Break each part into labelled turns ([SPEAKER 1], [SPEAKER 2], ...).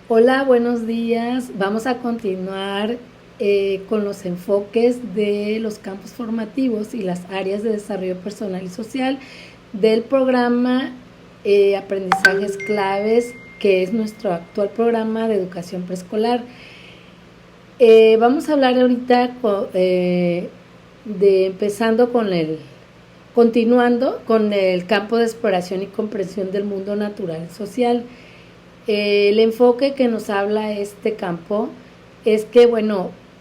[SPEAKER 1] Hola, buenos días. Vamos a continuar con los enfoques de los campos formativos y las áreas de desarrollo personal y social del programa Aprendizajes Claves, que es nuestro actual programa de educación preescolar. Vamos a hablar ahorita continuando con el campo de exploración y comprensión del mundo natural y social. El enfoque que nos habla este campo es que,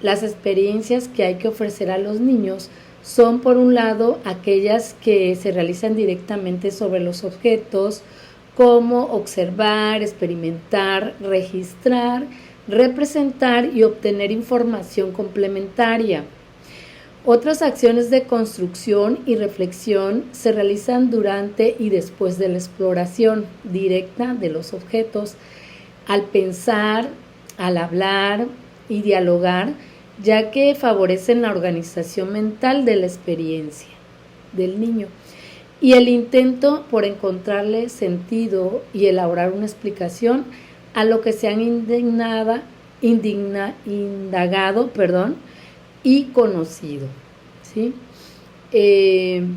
[SPEAKER 1] las experiencias que hay que ofrecer a los niños son, por un lado, aquellas que se realizan directamente sobre los objetos, como observar, experimentar, registrar, representar y obtener información complementaria. Otras acciones de construcción y reflexión se realizan durante y después de la exploración directa de los objetos, al pensar, al hablar y dialogar, ya que favorecen la organización mental de la experiencia del niño. Y el intento por encontrarle sentido y elaborar una explicación a lo que se han indagado y conocido, ¿sí? En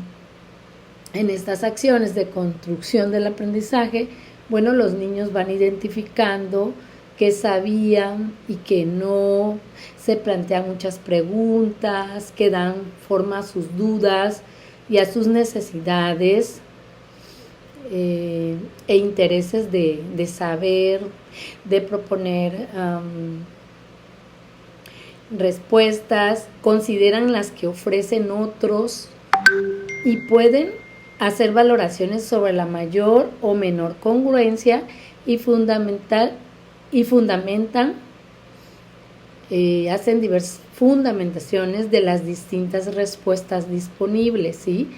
[SPEAKER 1] estas acciones de construcción del aprendizaje, los niños van identificando qué sabían y qué no, se plantean muchas preguntas, que dan forma a sus dudas y a sus necesidades e intereses de saber, de proponer respuestas, consideran las que ofrecen otros y pueden hacer valoraciones sobre la mayor o menor congruencia y hacen diversas fundamentaciones de las distintas respuestas disponibles, ¿sí?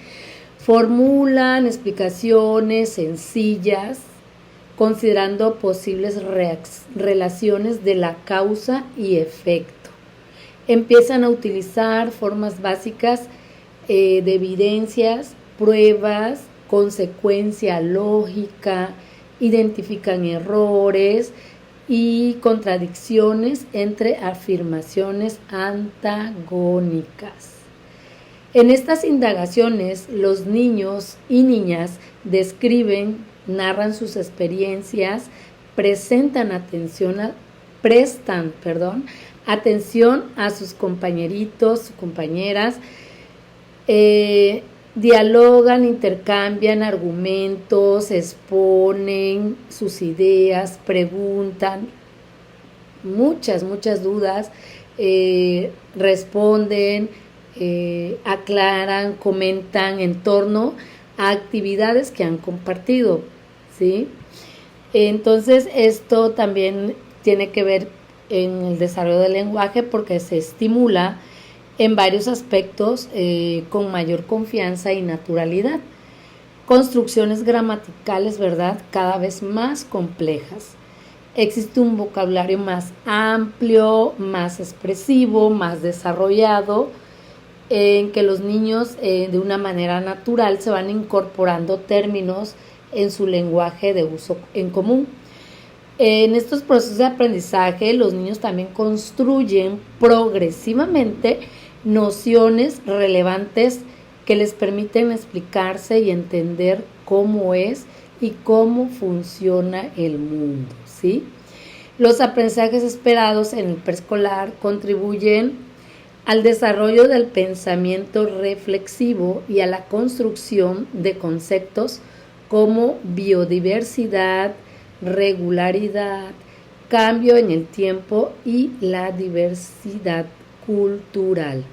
[SPEAKER 1] Formulan explicaciones sencillas, considerando posibles relaciones de la causa y efecto. Empiezan a utilizar formas básicas de evidencias, pruebas, consecuencia lógica, identifican errores y contradicciones entre afirmaciones antagónicas. En estas indagaciones, los niños y niñas describen, narran sus experiencias, prestan atención a sus compañeritos, compañeras, dialogan, intercambian argumentos, exponen sus ideas, preguntan muchas dudas, responden, aclaran, comentan en torno a actividades que han compartido, ¿sí? Entonces, esto también tiene que ver en el desarrollo del lenguaje porque se estimula en varios aspectos con mayor confianza y naturalidad. Construcciones gramaticales, ¿verdad?, cada vez más complejas. Existe un vocabulario más amplio, más expresivo, más desarrollado, en que los niños de una manera natural se van incorporando términos en su lenguaje de uso en común. En estos procesos de aprendizaje, los niños también construyen progresivamente nociones relevantes que les permiten explicarse y entender cómo es y cómo funciona el mundo, ¿sí? Los aprendizajes esperados en el preescolar contribuyen al desarrollo del pensamiento reflexivo y a la construcción de conceptos como biodiversidad, regularidad, cambio en el tiempo y la diversidad cultural.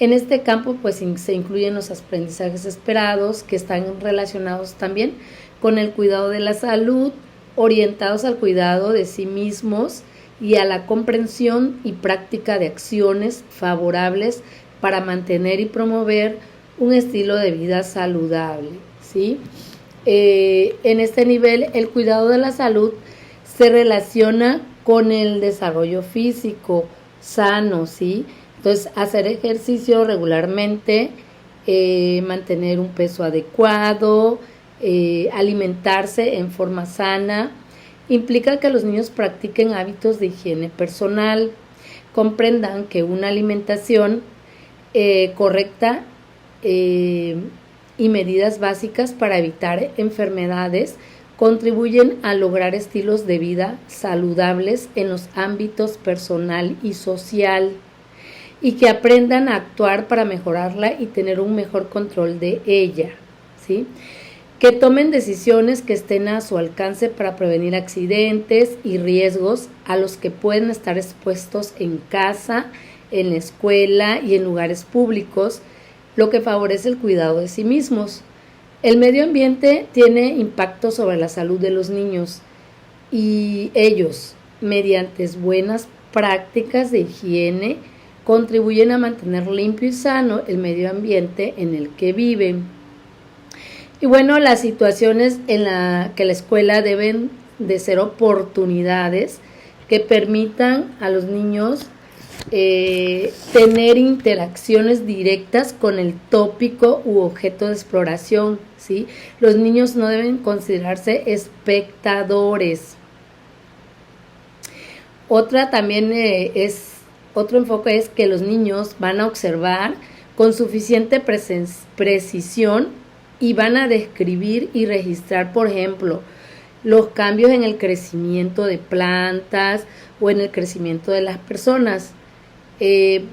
[SPEAKER 1] En este campo se incluyen los aprendizajes esperados que están relacionados también con el cuidado de la salud, orientados al cuidado de sí mismos y a la comprensión y práctica de acciones favorables para mantener y promover un estilo de vida saludable, ¿sí? En este nivel, el cuidado de la salud se relaciona con el desarrollo físico sano, ¿sí? Entonces, hacer ejercicio regularmente, mantener un peso adecuado, alimentarse en forma sana, implica que los niños practiquen hábitos de higiene personal, comprendan que una alimentación correcta y medidas básicas para evitar enfermedades contribuyen a lograr estilos de vida saludables en los ámbitos personal y social, y que aprendan a actuar para mejorarla y tener un mejor control de ella, ¿sí? Que tomen decisiones que estén a su alcance para prevenir accidentes y riesgos a los que pueden estar expuestos en casa, en la escuela y en lugares públicos, lo que favorece el cuidado de sí mismos. El medio ambiente tiene impacto sobre la salud de los niños y ellos, mediante buenas prácticas de higiene, contribuyen a mantener limpio y sano el medio ambiente en el que viven. Y bueno, las situaciones en la que la escuela deben de ser oportunidades que permitan a los niños tener interacciones directas con el tópico u objeto de exploración, ¿sí? Los niños no deben considerarse espectadores. Otro enfoque es que los niños van a observar con suficiente precisión y van a describir y registrar, por ejemplo, los cambios en el crecimiento de plantas o en el crecimiento de las personas.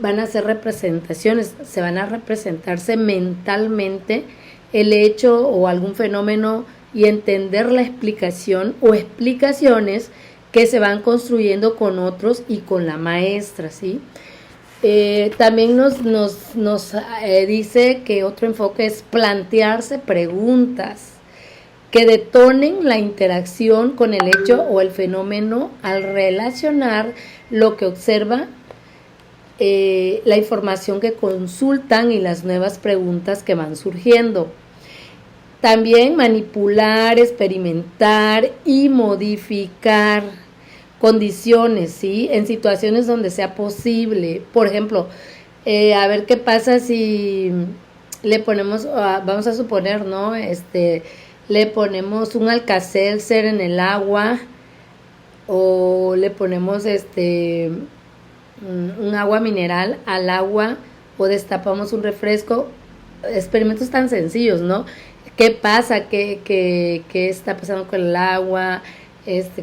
[SPEAKER 1] Van a hacer representaciones, se van a representarse mentalmente el hecho o algún fenómeno y entender la explicación o explicaciones que se van construyendo con otros y con la maestra, ¿sí? También nos dice que otro enfoque es plantearse preguntas que detonen la interacción con el hecho o el fenómeno al relacionar lo que observa, la información que consultan y las nuevas preguntas que van surgiendo. También manipular, experimentar y modificar condiciones, ¿sí? En situaciones donde sea posible. Por ejemplo, a ver qué pasa si le ponemos, vamos a suponer, ¿no? Le ponemos un Alka-Seltzer en el agua, o le ponemos un agua mineral al agua, o destapamos un refresco. Experimentos tan sencillos, ¿no? ¿Qué pasa? ¿Qué está pasando con el agua?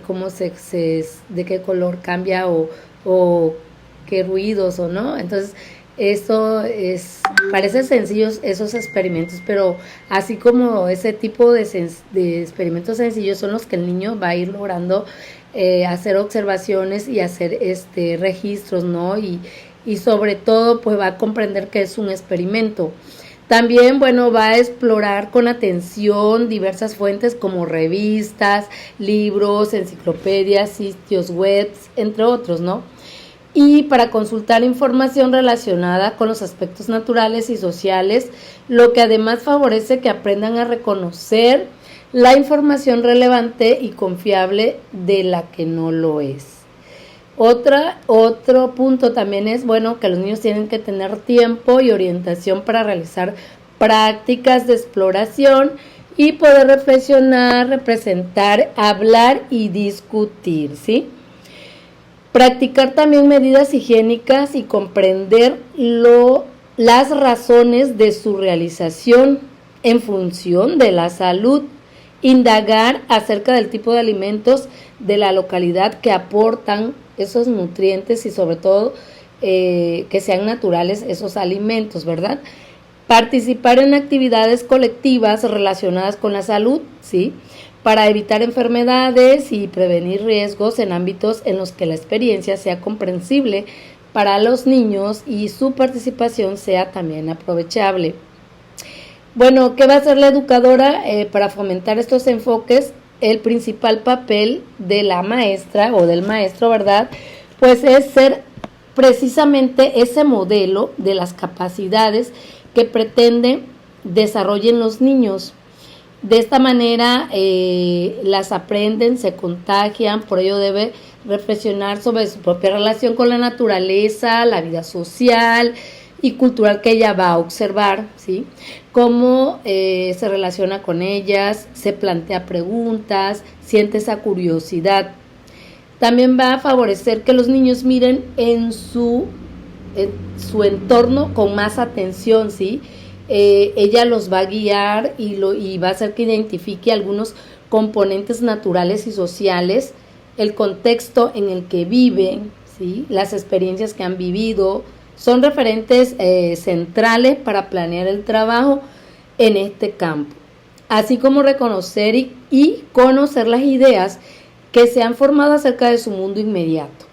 [SPEAKER 1] ¿Cómo de qué color cambia o qué ruidos o no? Entonces, parece sencillos esos experimentos, pero así como ese tipo de experimentos sencillos son los que el niño va a ir logrando hacer observaciones y hacer registros, ¿no? Y sobre todo, pues va a comprender que es un experimento. También, bueno, va a explorar con atención diversas fuentes como revistas, libros, enciclopedias, sitios web, entre otros, ¿no? Y para consultar información relacionada con los aspectos naturales y sociales, lo que además favorece que aprendan a reconocer la información relevante y confiable de la que no lo es. Otro punto también es, bueno, que los niños tienen que tener tiempo y orientación para realizar prácticas de exploración y poder reflexionar, representar, hablar y discutir, ¿sí? Practicar también medidas higiénicas y comprender las razones de su realización en función de la salud. Indagar acerca del tipo de alimentos de la localidad que aportan esos nutrientes y sobre todo que sean naturales esos alimentos, ¿verdad? Participar en actividades colectivas relacionadas con la salud, ¿sí? Para evitar enfermedades y prevenir riesgos en ámbitos en los que la experiencia sea comprensible para los niños y su participación sea también aprovechable. Bueno, ¿qué va a hacer la educadora para fomentar estos enfoques? El principal papel de la maestra o del maestro, ¿verdad? Pues es ser precisamente ese modelo de las capacidades que pretende desarrollen los niños. De esta manera las aprenden, se contagian, por ello debe reflexionar sobre su propia relación con la naturaleza, la vida social y cultural que ella va a observar, ¿sí? Cómo se relaciona con ellas, se plantea preguntas, siente esa curiosidad. También va a favorecer que los niños miren en su entorno con más atención, ¿sí? Ella los va a guiar y va a hacer que identifique algunos componentes naturales y sociales, el contexto en el que viven, ¿sí? Las experiencias que han vivido, son referentes centrales para planear el trabajo en este campo, así como reconocer y conocer las ideas que se han formado acerca de su mundo inmediato,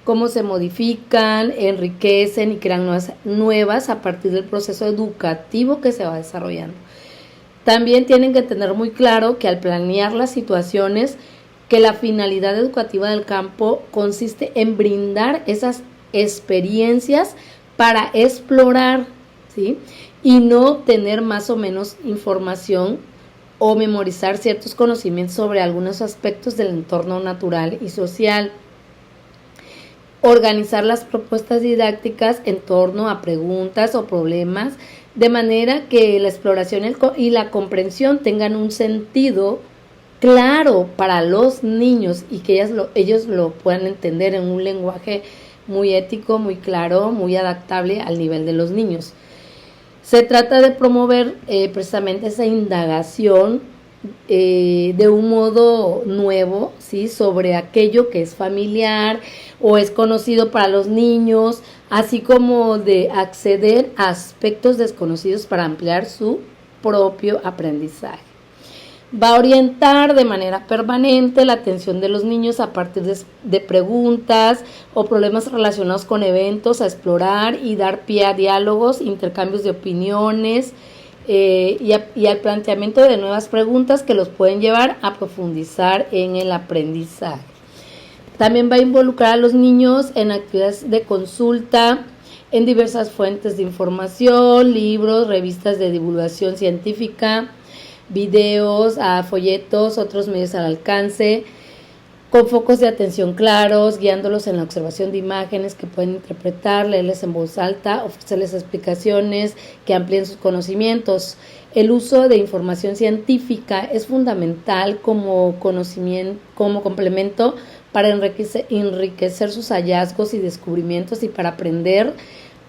[SPEAKER 1] cómo se modifican, enriquecen y crean nuevas a partir del proceso educativo que se va desarrollando. También tienen que tener muy claro que al planear las situaciones, que la finalidad educativa del campo consiste en brindar esas experiencias para explorar, ¿sí? Y no tener más o menos información o memorizar ciertos conocimientos sobre algunos aspectos del entorno natural y social. Organizar las propuestas didácticas en torno a preguntas o problemas, de manera que la exploración y la comprensión tengan un sentido claro para los niños y que ellos lo puedan entender en un lenguaje muy ético, muy claro, muy adaptable al nivel de los niños. Se trata de promover precisamente esa indagación de un modo nuevo, ¿sí? Sobre aquello que es familiar o es conocido para los niños, así como de acceder a aspectos desconocidos para ampliar su propio aprendizaje. Va a orientar de manera permanente la atención de los niños a partir de preguntas o problemas relacionados con eventos, a explorar y dar pie a diálogos, intercambios de opiniones y al planteamiento de nuevas preguntas que los pueden llevar a profundizar en el aprendizaje. También va a involucrar a los niños en actividades de consulta en diversas fuentes de información, libros, revistas de divulgación científica, videos, folletos, otros medios al alcance, con focos de atención claros, guiándolos en la observación de imágenes que pueden interpretar, leerles en voz alta, ofrecerles explicaciones que amplíen sus conocimientos. El uso de información científica es fundamental como complemento para enriquecer sus hallazgos y descubrimientos y para aprender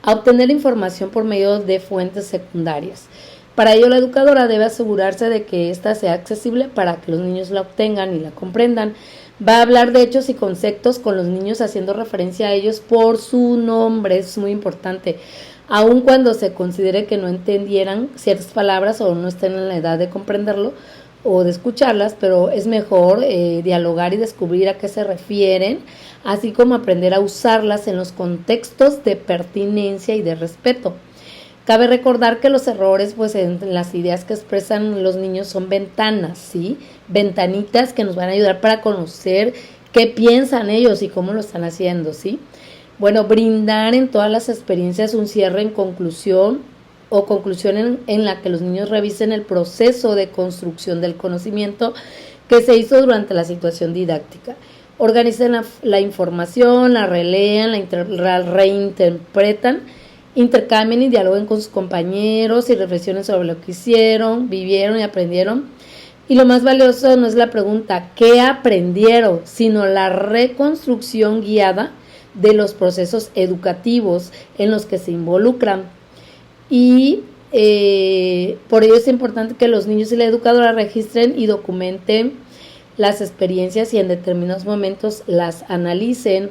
[SPEAKER 1] a obtener información por medio de fuentes secundarias. Para ello, la educadora debe asegurarse de que ésta sea accesible para que los niños la obtengan y la comprendan. Va a hablar de hechos y conceptos con los niños haciendo referencia a ellos por su nombre, es muy importante. Aun cuando se considere que no entendieran ciertas palabras o no estén en la edad de comprenderlo o de escucharlas, pero es mejor dialogar y descubrir a qué se refieren, así como aprender a usarlas en los contextos de pertinencia y de respeto. Cabe recordar que los errores, pues, en las ideas que expresan los niños son ventanas, ¿sí? Ventanitas que nos van a ayudar para conocer qué piensan ellos y cómo lo están haciendo, ¿sí? Bueno, brindar en todas las experiencias un cierre en conclusión o conclusión en la que los niños revisen el proceso de construcción del conocimiento que se hizo durante la situación didáctica. Organicen la información, la relean, la reinterpretan, intercambien y dialoguen con sus compañeros y reflexionen sobre lo que hicieron, vivieron y aprendieron. Y lo más valioso no es la pregunta ¿qué aprendieron?, sino la reconstrucción guiada de los procesos educativos en los que se involucran. Y por ello es importante que los niños y la educadora registren y documenten las experiencias y en determinados momentos las analicen.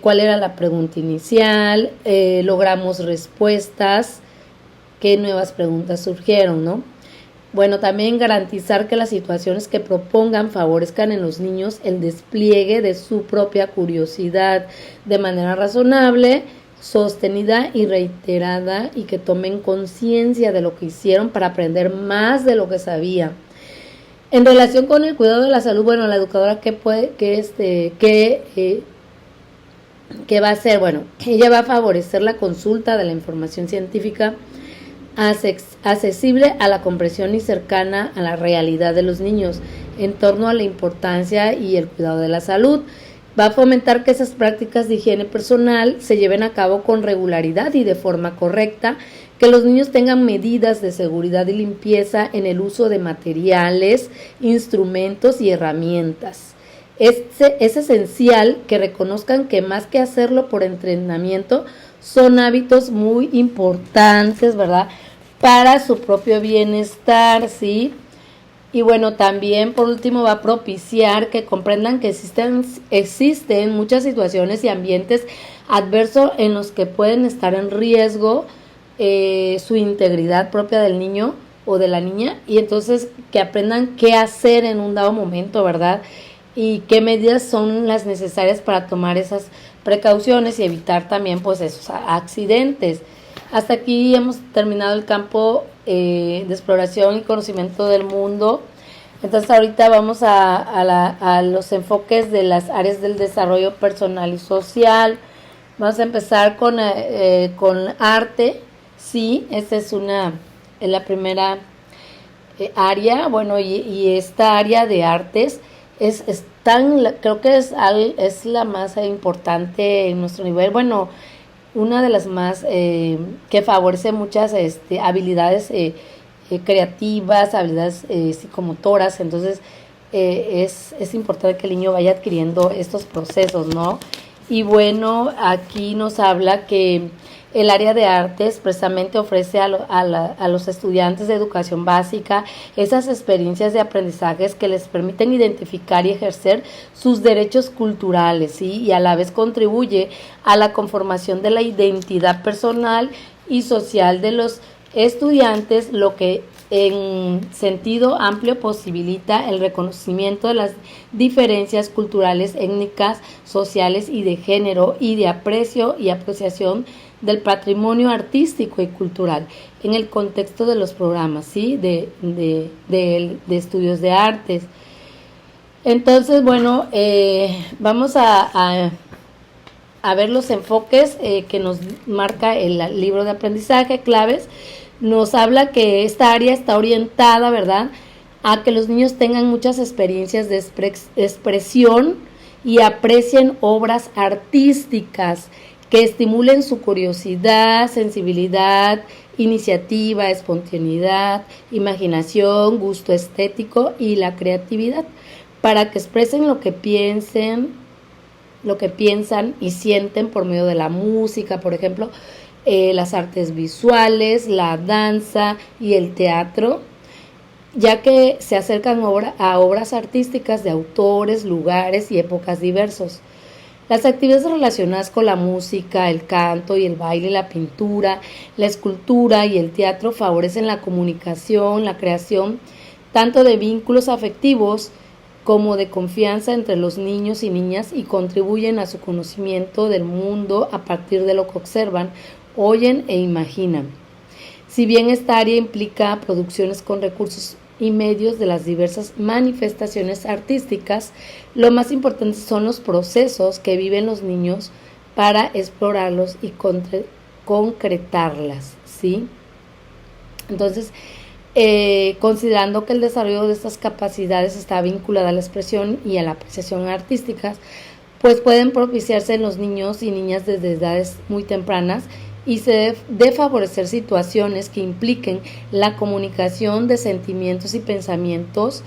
[SPEAKER 1] Cuál era la pregunta inicial, logramos respuestas, qué nuevas preguntas surgieron, ¿no? Bueno, también garantizar que las situaciones que propongan favorezcan en los niños el despliegue de su propia curiosidad de manera razonable, sostenida y reiterada, y que tomen conciencia de lo que hicieron para aprender más de lo que sabían. En relación con el cuidado de la salud, bueno, la educadora ¿qué va a hacer? Bueno, ella va a favorecer la consulta de la información científica accesible a la comprensión y cercana a la realidad de los niños en torno a la importancia y el cuidado de la salud. Va a fomentar que esas prácticas de higiene personal se lleven a cabo con regularidad y de forma correcta, que los niños tengan medidas de seguridad y limpieza en el uso de materiales, instrumentos y herramientas. Es esencial que reconozcan que más que hacerlo por entrenamiento, son hábitos muy importantes, ¿verdad?, para su propio bienestar, ¿sí? Y bueno, también por último va a propiciar que comprendan que existen muchas situaciones y ambientes adversos en los que pueden estar en riesgo su integridad propia del niño o de la niña, y entonces que aprendan qué hacer en un dado momento, ¿verdad? Y qué medidas son las necesarias para tomar esas precauciones y evitar también pues esos accidentes. Hasta aquí hemos terminado el campo de exploración y conocimiento del mundo. Entonces ahorita vamos a los enfoques de las áreas del desarrollo personal y social. Vamos a empezar con arte. Sí, esta es la primera área. Bueno, y esta área de artes creo que es la más importante en nuestro nivel. Bueno, una de las más que favorece muchas habilidades creativas, habilidades psicomotoras. Entonces es importante que el niño vaya adquiriendo estos procesos, ¿no? Y bueno, aquí nos habla que el área de artes precisamente ofrece a los estudiantes de educación básica esas experiencias de aprendizajes que les permiten identificar y ejercer sus derechos culturales, ¿sí? Y a la vez contribuye a la conformación de la identidad personal y social de los estudiantes, lo que en sentido amplio posibilita el reconocimiento de las diferencias culturales, étnicas, sociales y de género, y de aprecio y apreciación del patrimonio artístico y cultural en el contexto de los programas, ¿sí?, de estudios de artes. Entonces, bueno, vamos a ver los enfoques que nos marca el libro de aprendizaje, claves. Nos habla que esta área está orientada, ¿verdad?, a que los niños tengan muchas experiencias de expresión y aprecien obras artísticas que estimulen su curiosidad, sensibilidad, iniciativa, espontaneidad, imaginación, gusto estético y la creatividad, para que expresen lo que piensan y sienten por medio de la música, por ejemplo, las artes visuales, la danza y el teatro, ya que se acercan a obras artísticas de autores, lugares y épocas diversos. Las actividades relacionadas con la música, el canto y el baile, la pintura, la escultura y el teatro favorecen la comunicación, la creación tanto de vínculos afectivos como de confianza entre los niños y niñas, y contribuyen a su conocimiento del mundo a partir de lo que observan, oyen e imaginan. Si bien esta área implica producciones con recursos y medios de las diversas manifestaciones artísticas, lo más importante son los procesos que viven los niños para explorarlos y concretarlas, ¿sí? Entonces, considerando que el desarrollo de estas capacidades está vinculado a la expresión y a la apreciación artísticas, pues pueden propiciarse en los niños y niñas desde edades muy tempranas, y se debe favorecer situaciones que impliquen la comunicación de sentimientos y pensamientos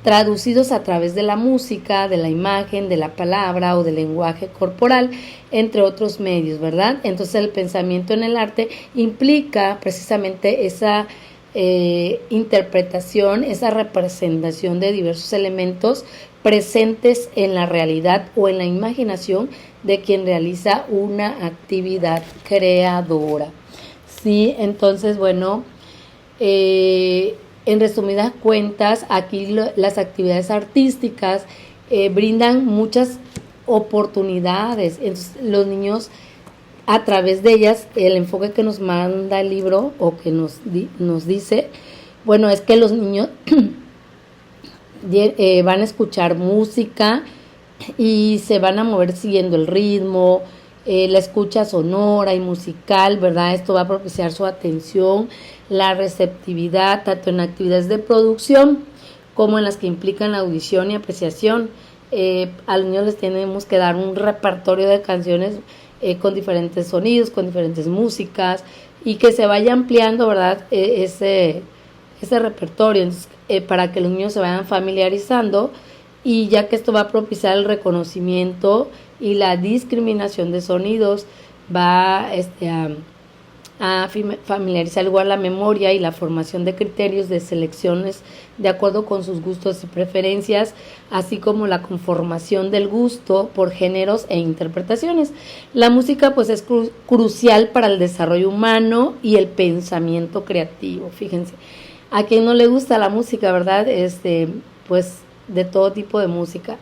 [SPEAKER 1] traducidos a través de la música, de la imagen, de la palabra o del lenguaje corporal, entre otros medios, ¿verdad? Entonces el pensamiento en el arte implica precisamente esa interpretación, esa representación de diversos elementos presentes en la realidad o en la imaginación de quien realiza una actividad creadora. Sí, entonces, bueno, en resumidas cuentas, aquí las actividades artísticas brindan muchas oportunidades. Entonces, los niños, a través de ellas, el enfoque que nos manda el libro o que nos dice, bueno, es que los niños van a escuchar música y se van a mover siguiendo el ritmo, la escucha sonora y musical, ¿verdad? Esto va a propiciar su atención, la receptividad, tanto en actividades de producción como en las que implican la audición y apreciación. A los niños les tenemos que dar un repertorio de canciones con diferentes sonidos, con diferentes músicas, y que se vaya ampliando, ¿verdad? Ese repertorio, entonces, para que los niños se vayan familiarizando, y ya que esto va a propiciar el reconocimiento y la discriminación de sonidos, va a familiarizar igual la memoria y la formación de criterios de selecciones de acuerdo con sus gustos y preferencias, así como la conformación del gusto por géneros e interpretaciones. La música pues es crucial para el desarrollo humano y el pensamiento creativo. Fíjense, a quien no le gusta la música, ¿verdad? Pues de todo tipo de música.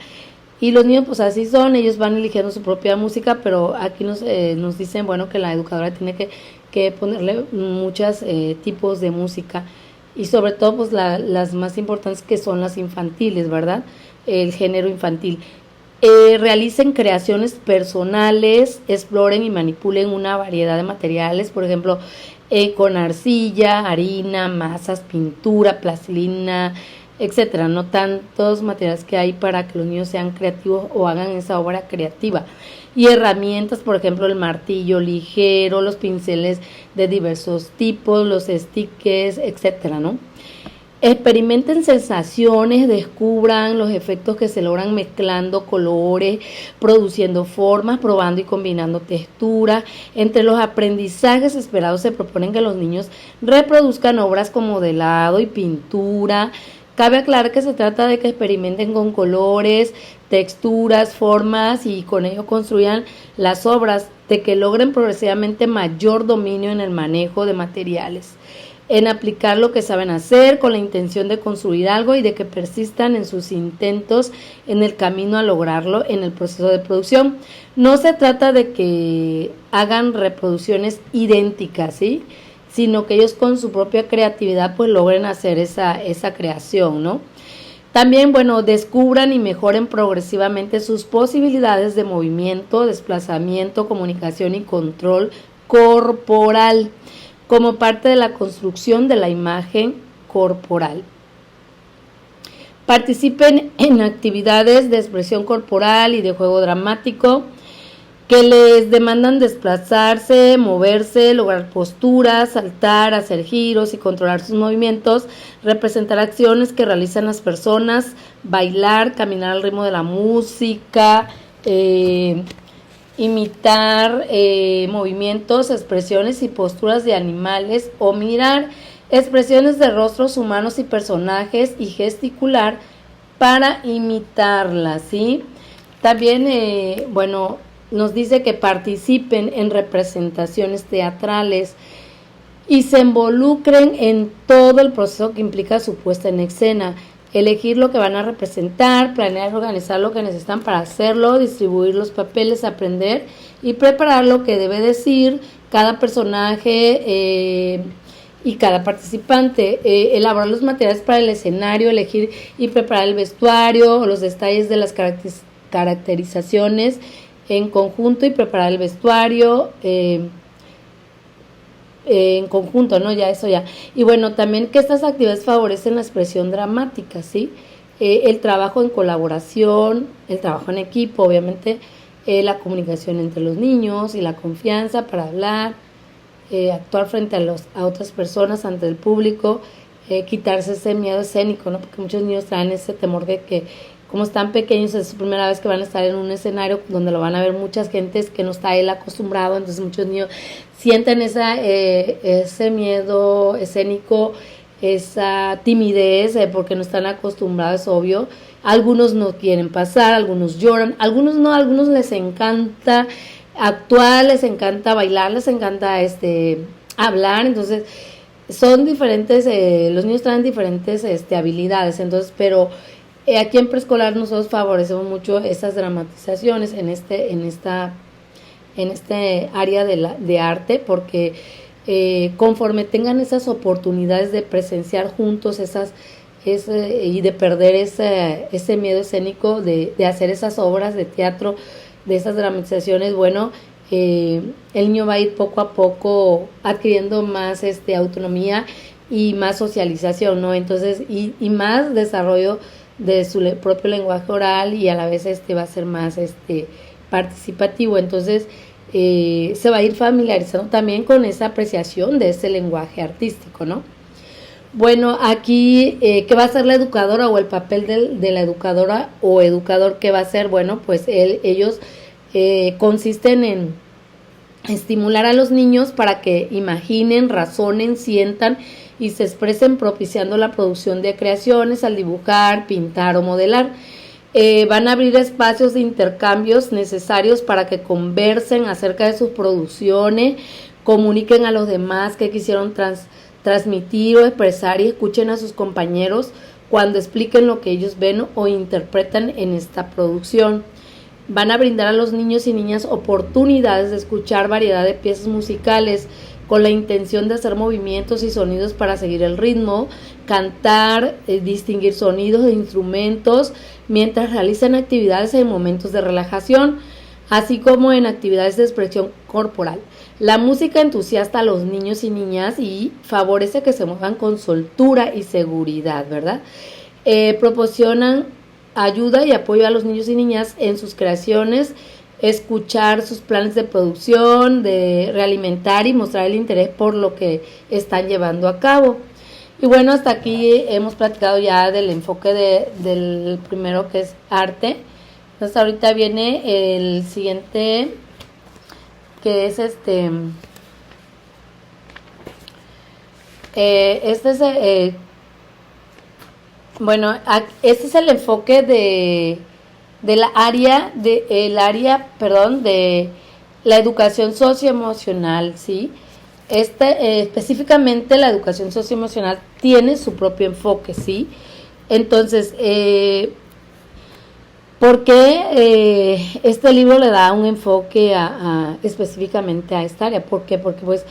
[SPEAKER 1] Y los niños pues así son, ellos van eligiendo su propia música, pero aquí nos dicen, bueno, que la educadora tiene que ponerle muchos tipos de música, y sobre todo pues las más importantes, que son las infantiles, ¿verdad? El género infantil. Realicen creaciones personales, exploren y manipulen una variedad de materiales, por ejemplo, con arcilla, harina, masas, pintura, plastilina, etcétera, no tantos materiales que hay para que los niños sean creativos o hagan esa obra creativa. Y herramientas, por ejemplo, el martillo ligero, los pinceles de diversos tipos, los stickers, etcétera, ¿no? Experimenten sensaciones, descubran los efectos que se logran mezclando colores, produciendo formas, probando y combinando texturas. Entre los aprendizajes esperados se proponen que los niños reproduzcan obras con modelado y pintura. Cabe aclarar que se trata de que experimenten con colores, texturas, formas, y con ello construyan las obras, de que logren progresivamente mayor dominio en el manejo de materiales, en aplicar lo que saben hacer con la intención de construir algo, y de que persistan en sus intentos en el camino a lograrlo en el proceso de producción. No se trata de que hagan reproducciones idénticas, ¿sí?, sino que ellos con su propia creatividad pues logren hacer esa creación, ¿no? También, bueno, descubran y mejoren progresivamente sus posibilidades de movimiento, desplazamiento, comunicación y control corporal, como parte de la construcción de la imagen corporal. Participen en actividades de expresión corporal y de juego dramático que les demandan desplazarse, moverse, lograr posturas, saltar, hacer giros y controlar sus movimientos, representar acciones que realizan las personas, bailar, caminar al ritmo de la música, imitar movimientos, expresiones y posturas de animales, o mirar expresiones de rostros humanos y personajes y gesticular para imitarlas, ¿sí? También, bueno, nos dice que participen en representaciones teatrales y se involucren en todo el proceso que implica su puesta en escena. Elegir lo que van a representar, planear y organizar lo que necesitan para hacerlo, distribuir los papeles, aprender y preparar lo que debe decir cada personaje y cada participante. Elaborar los materiales para el escenario, elegir y preparar el vestuario, los detalles de las caracterizaciones en conjunto, y preparar el vestuario en conjunto, ¿no? Ya eso ya. Y bueno, también que estas actividades favorecen la expresión dramática, ¿sí? El trabajo en colaboración, el trabajo en equipo, obviamente, la comunicación entre los niños y la confianza para hablar, actuar frente a otras personas, ante el público, quitarse ese miedo escénico, ¿no? Porque muchos niños traen ese temor de que, como están pequeños, es su primera vez que van a estar en un escenario donde lo van a ver muchas gentes que no está él acostumbrado, entonces muchos niños sienten ese miedo escénico, esa timidez, porque no están acostumbrados, es obvio. Algunos no quieren pasar, algunos lloran, algunos no, a algunos les encanta actuar, les encanta bailar, les encanta hablar, entonces son diferentes, los niños traen diferentes habilidades, entonces, pero aquí en preescolar nosotros favorecemos mucho esas dramatizaciones en esta área de arte, porque conforme tengan esas oportunidades de presenciar juntos y de perder ese miedo escénico de hacer esas obras de teatro, de esas dramatizaciones, bueno, el niño va a ir poco a poco adquiriendo más autonomía y más socialización, ¿no? Entonces, y más desarrollo de su propio lenguaje oral y a la vez va a ser más participativo. Entonces se va a ir familiarizando también con esa apreciación de ese lenguaje artístico, ¿no? Bueno, aquí, ¿qué va a hacer la educadora o el papel de la educadora o educador? ¿Qué va a hacer? Bueno, pues ellos consisten en estimular a los niños para que imaginen, razonen, sientan y se expresen, propiciando la producción de creaciones al dibujar, pintar o modelar. Van a abrir espacios de intercambios necesarios para que conversen acerca de sus producciones, comuniquen a los demás qué quisieron transmitir o expresar y escuchen a sus compañeros cuando expliquen lo que ellos ven o interpretan en esta producción. Van a brindar a los niños y niñas oportunidades de escuchar variedad de piezas musicales con la intención de hacer movimientos y sonidos para seguir el ritmo, cantar, distinguir sonidos de instrumentos mientras realizan actividades en momentos de relajación, así como en actividades de expresión corporal. La música entusiasta a los niños y niñas y favorece que se muevan con soltura y seguridad, ¿verdad? Proporcionan ayuda y apoyo a los niños y niñas en sus creaciones, escuchar sus planes de producción, de realimentar y mostrar el interés por lo que están llevando a cabo. Y bueno, hasta aquí hemos platicado ya del enfoque del primero, que es arte. Entonces ahorita viene el siguiente, que es bueno, este es el enfoque de la educación socioemocional, ¿sí? Específicamente la educación socioemocional tiene su propio enfoque, ¿sí? Entonces, ¿por qué este libro le da un enfoque específicamente a esta área? ¿Por qué? Porque pues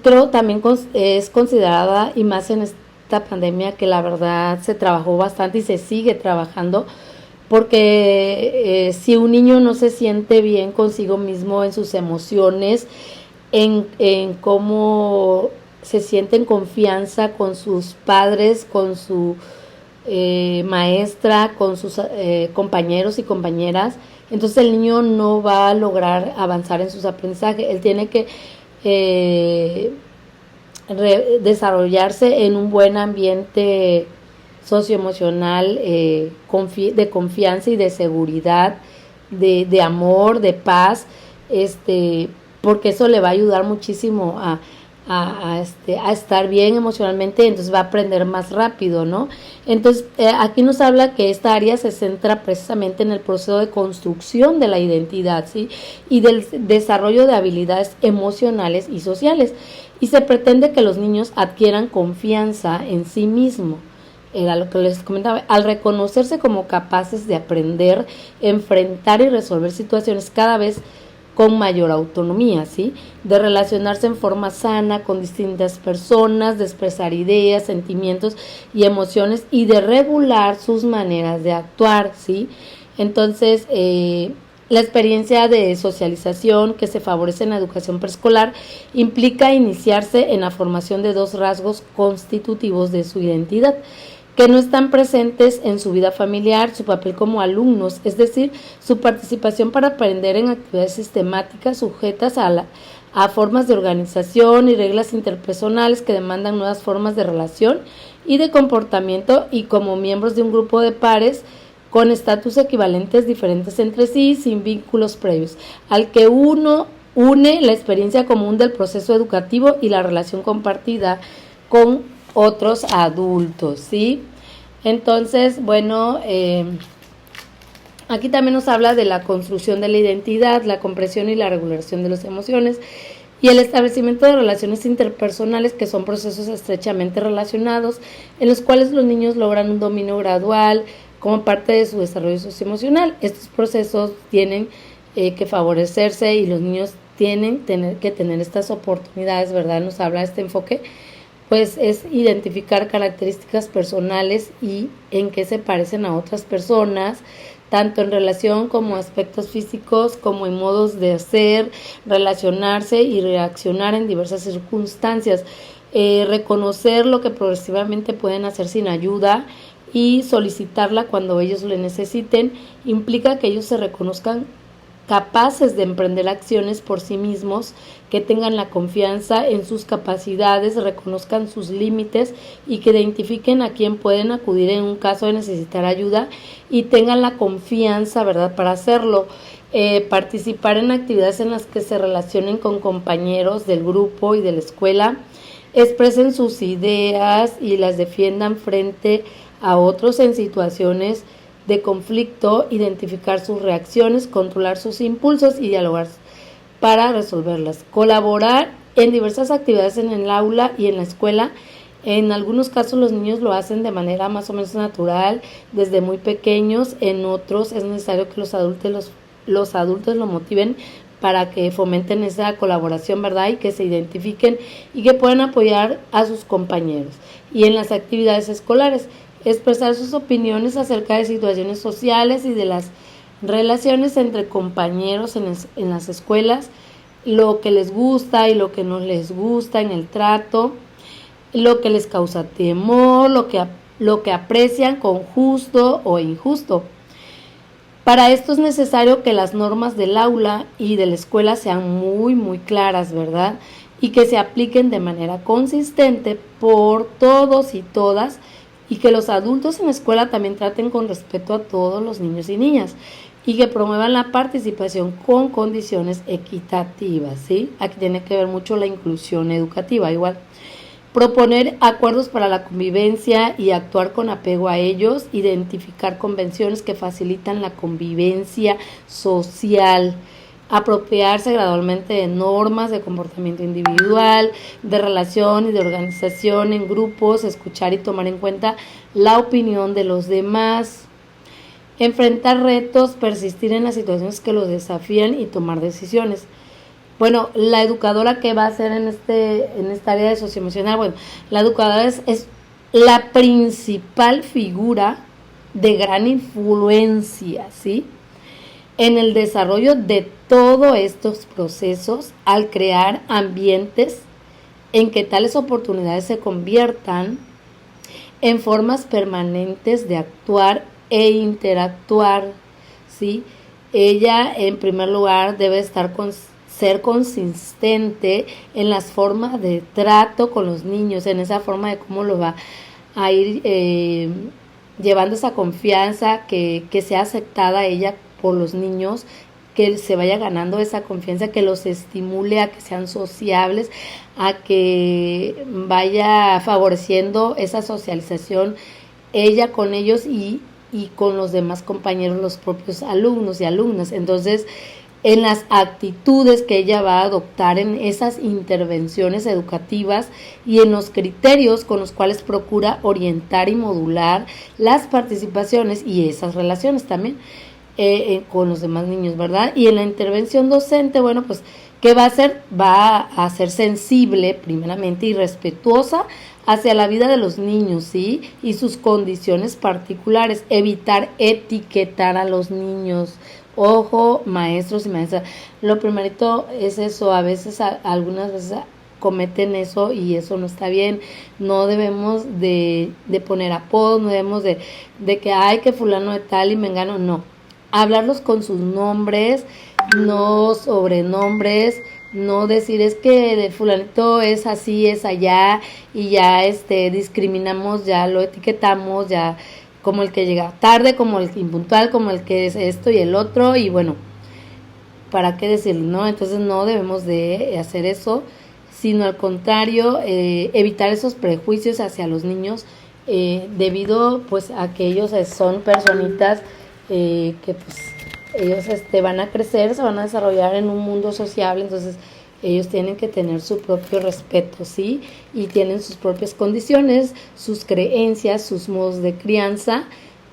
[SPEAKER 1] creo también es considerada, y más en esta pandemia, que la verdad se trabajó bastante y se sigue trabajando, porque si un niño no se siente bien consigo mismo, en sus emociones, en cómo se siente en confianza con sus padres, con su maestra, con sus compañeros y compañeras, entonces el niño no va a lograr avanzar en sus aprendizajes. Él tiene que desarrollarse en un buen ambiente socioemocional, de confianza y de seguridad, de amor, de paz, porque eso le va a ayudar muchísimo a estar bien emocionalmente, entonces va a aprender más rápido, ¿no? Entonces aquí nos habla que esta área se centra precisamente en el proceso de construcción de la identidad, ¿sí? Y del desarrollo de habilidades emocionales y sociales, y se pretende que los niños adquieran confianza en sí mismos. Era lo que les comentaba, al reconocerse como capaces de aprender, enfrentar y resolver situaciones cada vez con mayor autonomía, ¿sí? De relacionarse en forma sana con distintas personas, de expresar ideas, sentimientos y emociones, y de regular sus maneras de actuar, ¿sí? Entonces, la experiencia de socialización que se favorece en la educación preescolar implica iniciarse en la formación de dos rasgos constitutivos de su identidad, que no están presentes en su vida familiar, su papel como alumnos, es decir, su participación para aprender en actividades sistemáticas sujetas a formas de organización y reglas interpersonales que demandan nuevas formas de relación y de comportamiento, y como miembros de un grupo de pares con estatus equivalentes diferentes entre sí, sin vínculos previos, al que uno une la experiencia común del proceso educativo y la relación compartida con otros adultos, ¿sí? Entonces, bueno, aquí también nos habla de la construcción de la identidad, la comprensión y la regulación de las emociones, y el establecimiento de relaciones interpersonales, que son procesos estrechamente relacionados, en los cuales los niños logran un dominio gradual como parte de su desarrollo socioemocional. Estos procesos tienen que favorecerse, y los niños tienen que tener estas oportunidades, ¿verdad? Nos habla este enfoque, pues es identificar características personales y en qué se parecen a otras personas, tanto en relación como aspectos físicos, como en modos de ser, relacionarse y reaccionar en diversas circunstancias, reconocer lo que progresivamente pueden hacer sin ayuda, y solicitarla cuando ellos lo necesiten implica que ellos se reconozcan capaces de emprender acciones por sí mismos, que tengan la confianza en sus capacidades, reconozcan sus límites y que identifiquen a quién pueden acudir en un caso de necesitar ayuda y tengan la confianza, ¿verdad?, para hacerlo. Participar en actividades en las que se relacionen con compañeros del grupo y de la escuela, expresen sus ideas y las defiendan frente a otros en situaciones de conflicto, identificar sus reacciones, controlar sus impulsos y dialogar para resolverlas. Colaborar en diversas actividades en el aula y en la escuela. En algunos casos los niños lo hacen de manera más o menos natural, desde muy pequeños. En otros es necesario que los adultos lo motiven para que fomenten esa colaboración, ¿verdad? Y que se identifiquen y que puedan apoyar a sus compañeros. Y en las actividades escolares, expresar sus opiniones acerca de situaciones sociales y de las relaciones entre compañeros en las escuelas, lo que les gusta y lo que no les gusta en el trato, lo que les causa temor, lo que aprecian con justo o injusto. Para esto es necesario que las normas del aula y de la escuela sean muy, muy claras, ¿verdad? Y que se apliquen de manera consistente por todos y todas, y que los adultos en la escuela también traten con respeto a todos los niños y niñas y que promuevan la participación con condiciones equitativas, ¿sí? Aquí tiene que ver mucho la inclusión educativa, igual. Proponer acuerdos para la convivencia y actuar con apego a ellos, identificar convenciones que facilitan la convivencia social, apropiarse gradualmente de normas de comportamiento individual, de relación y de organización en grupos, escuchar y tomar en cuenta la opinión de los demás, enfrentar retos, persistir en las situaciones que los desafían y tomar decisiones. Bueno, la educadora que va a hacer en esta área de socioemocional, bueno, la educadora es la principal figura de gran influencia, ¿sí?, en el desarrollo de todos estos procesos, al crear ambientes en que tales oportunidades se conviertan en formas permanentes de actuar e interactuar, ¿sí? Ella, en primer lugar, debe ser consistente en las formas de trato con los niños, en esa forma de cómo lo va a ir llevando esa confianza, que sea aceptada ella por los niños, que se vaya ganando esa confianza, que los estimule a que sean sociables, a que vaya favoreciendo esa socialización ella con ellos y con los demás compañeros, los propios alumnos y alumnas. Entonces, en las actitudes que ella va a adoptar en esas intervenciones educativas y en los criterios con los cuales procura orientar y modular las participaciones y esas relaciones también con los demás niños, ¿verdad? Y en la intervención docente, bueno, pues, ¿qué va a hacer? Va a ser sensible, primeramente, y respetuosa hacia la vida de los niños, ¿sí? Y sus condiciones particulares, evitar etiquetar a los niños. Ojo, maestros y maestras, lo primerito es eso. A veces, algunas veces cometen eso y eso no está bien. No debemos de poner apodos, no debemos de que ay, que fulano de tal y mengano, no. Hablarlos con sus nombres, no sobrenombres, no decir es que de fulanito es así, es allá, y ya discriminamos, ya lo etiquetamos, ya como el que llega tarde, como el impuntual, como el que es esto y el otro, y bueno, ¿para qué decirlo, no? Entonces no debemos de hacer eso, sino al contrario, evitar esos prejuicios hacia los niños, debido pues a que ellos son personitas que pues ellos van a crecer, se van a desarrollar en un mundo sociable, entonces ellos tienen que tener su propio respeto, ¿sí? Y tienen sus propias condiciones, sus creencias, sus modos de crianza,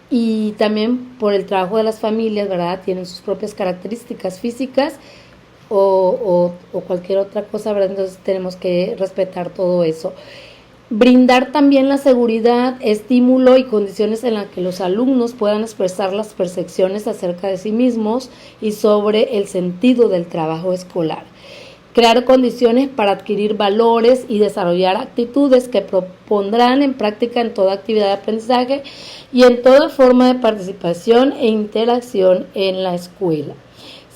[SPEAKER 1] y también por el trabajo de las familias, ¿verdad? Tienen sus propias características físicas o cualquier otra cosa, ¿verdad? Entonces tenemos que respetar todo eso. Brindar también la seguridad, estímulo y condiciones en las que los alumnos puedan expresar las percepciones acerca de sí mismos y sobre el sentido del trabajo escolar. crear condiciones para adquirir valores y desarrollar actitudes que propondrán en práctica en toda actividad de aprendizaje y en toda forma de participación e interacción en la escuela.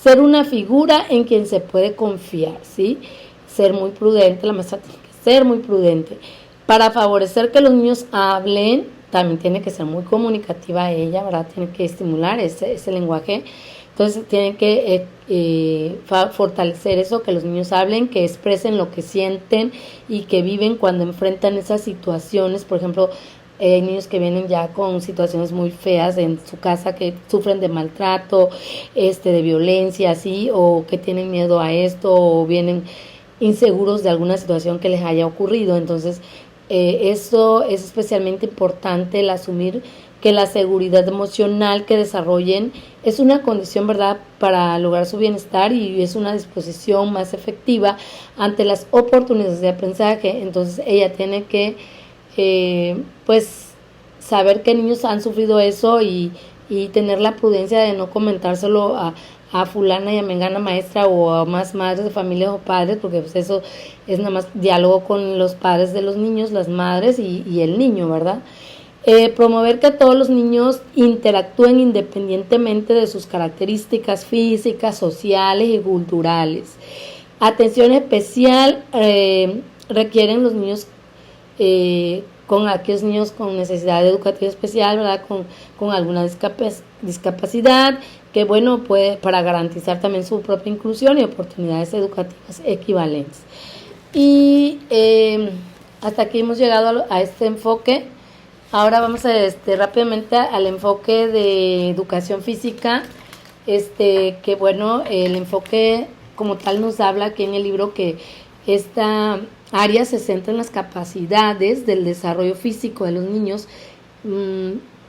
[SPEAKER 1] Ser una figura en quien se puede confiar, ¿sí? Ser muy prudente, la maestra tiene que ser muy prudente. Para favorecer que los niños hablen, también tiene que ser muy comunicativa ella, ¿verdad? Tiene que estimular ese lenguaje. Entonces tienen que fortalecer eso, que los niños hablen, que expresen lo que sienten y que viven cuando enfrentan esas situaciones. Por ejemplo, hay niños que vienen ya con situaciones muy feas en su casa, que sufren de maltrato, de violencia, ¿sí? O que tienen miedo a esto, o vienen inseguros de alguna situación que les haya ocurrido. Entonces, eso es especialmente importante, el asumir que la seguridad emocional que desarrollen es una condición, ¿verdad?, para lograr su bienestar y es una disposición más efectiva ante las oportunidades de aprendizaje. Entonces ella tiene que, pues, saber que niños han sufrido eso y tener la prudencia de no comentárselo a fulana y a mengana maestra o a más madres de familia o padres, porque pues eso es nada más diálogo con los padres de los niños, las madres y el niño, ¿verdad? Promover que todos los niños interactúen independientemente de sus características físicas, sociales y culturales. Atención especial requieren los niños, con aquellos niños con necesidad educativa especial, ¿verdad? Con alguna discapacidad, que bueno, puede, para garantizar también su propia inclusión y oportunidades educativas equivalentes. Y hasta aquí hemos llegado a este enfoque. Ahora vamos a rápidamente al enfoque de educación física, que bueno, el enfoque como tal nos habla aquí en el libro que esta área se centra en las capacidades del desarrollo físico de los niños,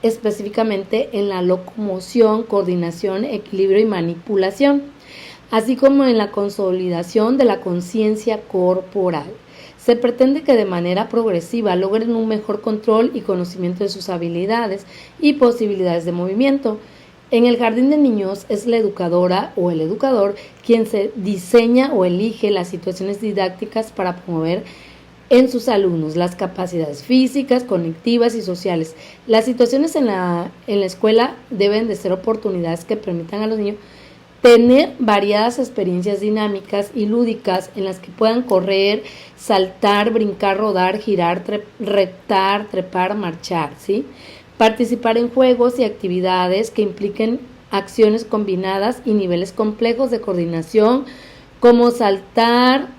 [SPEAKER 1] específicamente en la locomoción, coordinación, equilibrio y manipulación, así como en la consolidación de la conciencia corporal. Se pretende que de manera progresiva logren un mejor control y conocimiento de sus habilidades y posibilidades de movimiento. En el jardín de niños es la educadora o el educador quien se diseña o elige las situaciones didácticas para promover en sus alumnos las capacidades físicas, cognitivas y sociales. Las situaciones en la escuela deben de ser oportunidades que permitan a los niños tener variadas experiencias dinámicas y lúdicas en las que puedan correr, saltar, brincar, rodar, girar, reptar, trepar, marchar, ¿sí? Participar en juegos y actividades que impliquen acciones combinadas y niveles complejos de coordinación, como saltar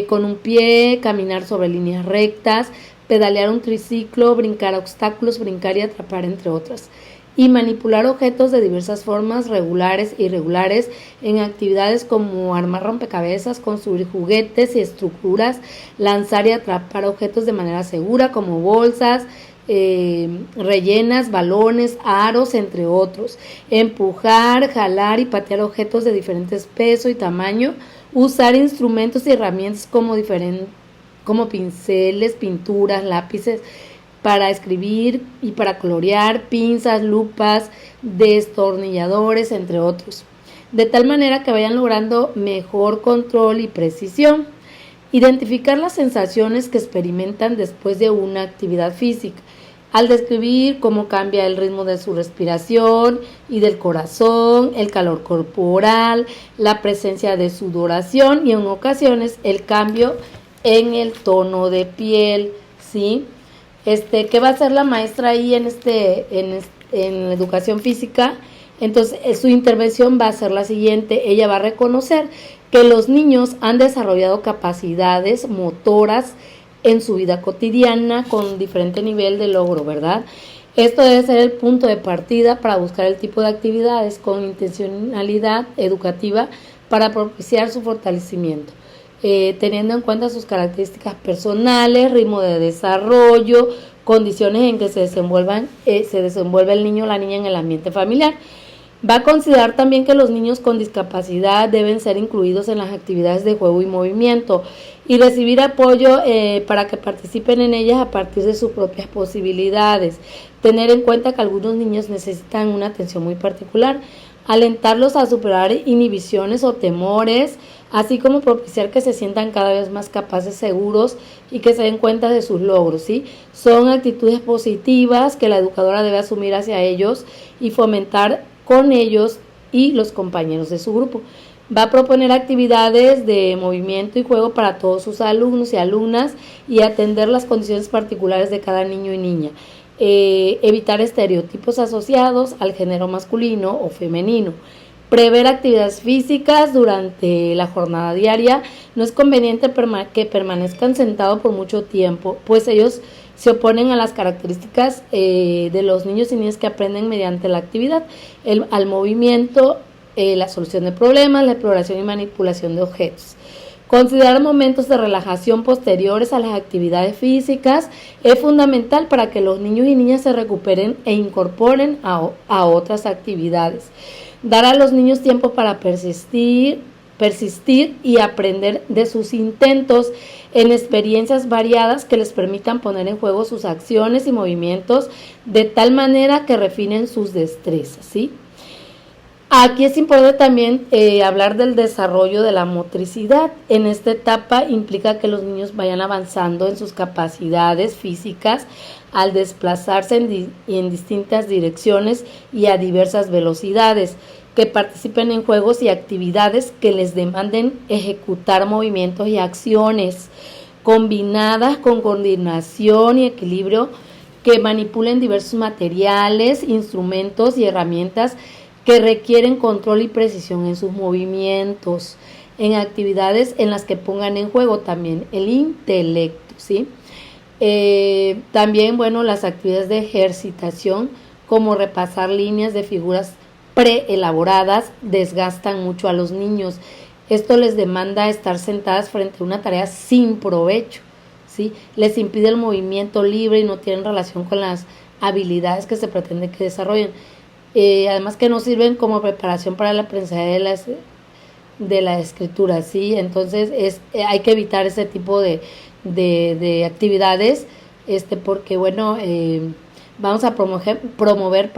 [SPEAKER 1] con un pie, caminar sobre líneas rectas, pedalear un triciclo, brincar obstáculos, brincar y atrapar, entre otras. Y manipular objetos de diversas formas, regulares e irregulares, en actividades como armar rompecabezas, construir juguetes y estructuras, lanzar y atrapar objetos de manera segura como bolsas rellenas, balones, aros, entre otros. Empujar, jalar y patear objetos de diferentes peso y tamaño, usar instrumentos y herramientas como pinceles, pinturas, lápices, para escribir y para colorear, pinzas, lupas, destornilladores, entre otros, de tal manera que vayan logrando mejor control y precisión. Identificar las sensaciones que experimentan después de una actividad física, al describir cómo cambia el ritmo de su respiración y del corazón, el calor corporal, la presencia de sudoración y en ocasiones el cambio en el tono de piel, ¿sí? ¿Qué va a hacer la maestra ahí en educación física? Entonces, su intervención va a ser la siguiente. Ella va a reconocer que los niños han desarrollado capacidades motoras en su vida cotidiana con diferente nivel de logro, ¿verdad? Esto debe ser el punto de partida para buscar el tipo de actividades con intencionalidad educativa para propiciar su fortalecimiento. Teniendo en cuenta sus características personales, ritmo de desarrollo, condiciones en que se desenvuelve el niño o la niña en el ambiente familiar. Va a considerar también que los niños con discapacidad deben ser incluidos en las actividades de juego y movimiento y recibir apoyo para que participen en ellas a partir de sus propias posibilidades. Tener en cuenta que algunos niños necesitan una atención muy particular. alentarlos a superar inhibiciones o temores, así como propiciar que se sientan cada vez más capaces, seguros y que se den cuenta de sus logros, ¿sí? Son actitudes positivas que la educadora debe asumir hacia ellos y fomentar con ellos y los compañeros de su grupo. Va a proponer actividades de movimiento y juego para todos sus alumnos y alumnas y atender las condiciones particulares de cada niño y niña. Evitar estereotipos asociados al género masculino o femenino. Prever actividades físicas durante la jornada diaria. No es conveniente que permanezcan sentados por mucho tiempo, pues ellos se oponen a las características de los niños y niñas que aprenden mediante la actividad, al movimiento, la solución de problemas, la exploración y manipulación de objetos. Considerar momentos de relajación posteriores a las actividades físicas es fundamental para que los niños y niñas se recuperen e incorporen a otras actividades. Dar a los niños tiempo para persistir y aprender de sus intentos en experiencias variadas que les permitan poner en juego sus acciones y movimientos de tal manera que refinen sus destrezas, ¿sí? Aquí es importante también hablar del desarrollo de la motricidad. En esta etapa implica que los niños vayan avanzando en sus capacidades físicas al desplazarse en distintas direcciones y a diversas velocidades, que participen en juegos y actividades que les demanden ejecutar movimientos y acciones combinadas con coordinación y equilibrio, que manipulen diversos materiales, instrumentos y herramientas que requieren control y precisión en sus movimientos, en actividades en las que pongan en juego también el intelecto, ¿sí? También, bueno, las actividades de ejercitación, como repasar líneas de figuras preelaboradas, desgastan mucho a los niños. Esto les demanda estar sentadas frente a una tarea sin provecho, ¿sí? Les impide el movimiento libre y no tienen relación con las habilidades que se pretende que desarrollen. Además que no sirven como preparación para el aprendizaje de la escritura, ¿sí? Entonces hay que evitar ese tipo de actividades, porque bueno, vamos a promover,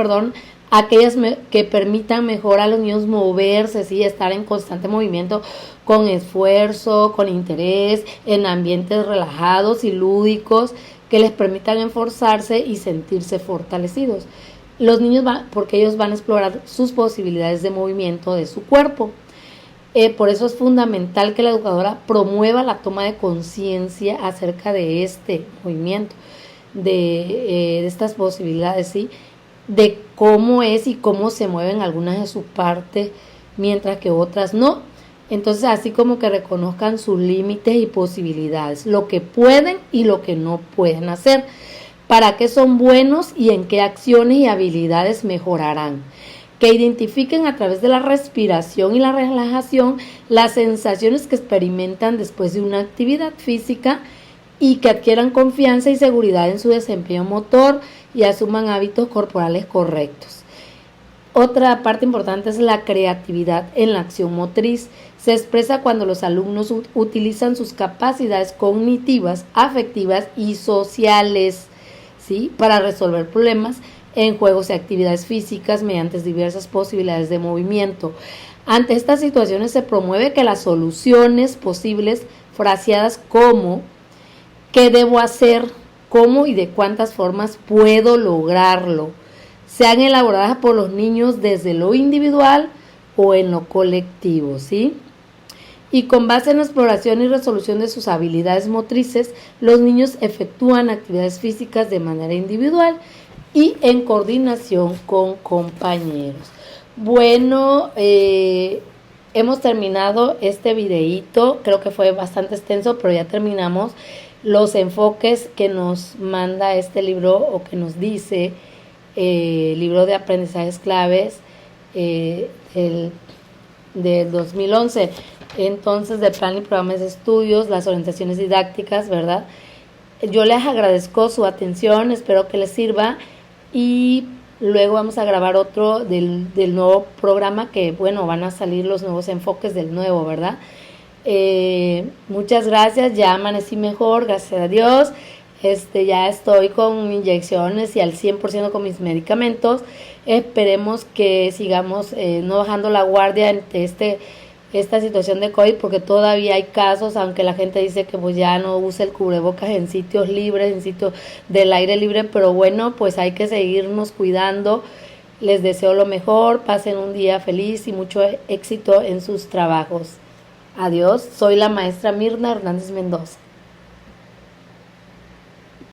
[SPEAKER 1] aquellas que permitan mejor a los niños moverse, ¿sí? Estar en constante movimiento, con esfuerzo, con interés, en ambientes relajados y lúdicos que les permitan esforzarse y sentirse fortalecidos. Los niños porque ellos van a explorar sus posibilidades de movimiento de su cuerpo. Por eso es fundamental que la educadora promueva la toma de conciencia acerca de este movimiento, de estas posibilidades, ¿sí? De cómo es y cómo se mueven algunas de sus partes, mientras que otras no. Entonces, así como que reconozcan sus límites y posibilidades, lo que pueden y lo que no pueden hacer, para qué son buenos y en qué acciones y habilidades mejorarán. Que identifiquen a través de la respiración y la relajación las sensaciones que experimentan después de una actividad física y que adquieran confianza y seguridad en su desempeño motor y asuman hábitos corporales correctos. Otra parte importante es la creatividad en la acción motriz. Se expresa cuando los alumnos utilizan sus capacidades cognitivas, afectivas y sociales, ¿sí? Para resolver problemas en juegos y actividades físicas mediante diversas posibilidades de movimiento. Ante estas situaciones se promueve que las soluciones posibles, fraseadas como ¿qué debo hacer? ¿Cómo y de cuántas formas puedo lograrlo?, sean elaboradas por los niños desde lo individual o en lo colectivo, ¿sí? Y con base en la exploración y resolución de sus habilidades motrices, los niños efectúan actividades físicas de manera individual y en coordinación con compañeros. Bueno, hemos terminado este videíto, creo que fue bastante extenso, pero ya terminamos los enfoques que nos manda este libro o que nos dice libro de aprendizajes claves del 2011. Entonces, del plan y programas de estudios, las orientaciones didácticas, ¿verdad? Yo les agradezco su atención, espero que les sirva y luego vamos a grabar otro del nuevo programa que, bueno, van a salir los nuevos enfoques del nuevo, ¿verdad? Muchas gracias, ya amanecí mejor, gracias a Dios. Ya estoy con inyecciones y al 100% con mis medicamentos. Esperemos que sigamos no bajando la guardia ante esta situación de COVID, porque todavía hay casos, aunque la gente dice que pues ya no use el cubrebocas en sitios libres, en sitios del aire libre, pero bueno, pues hay que seguirnos cuidando. Les deseo lo mejor, pasen un día feliz y mucho éxito en sus trabajos. Adiós, soy la maestra Mirna Hernández Mendoza.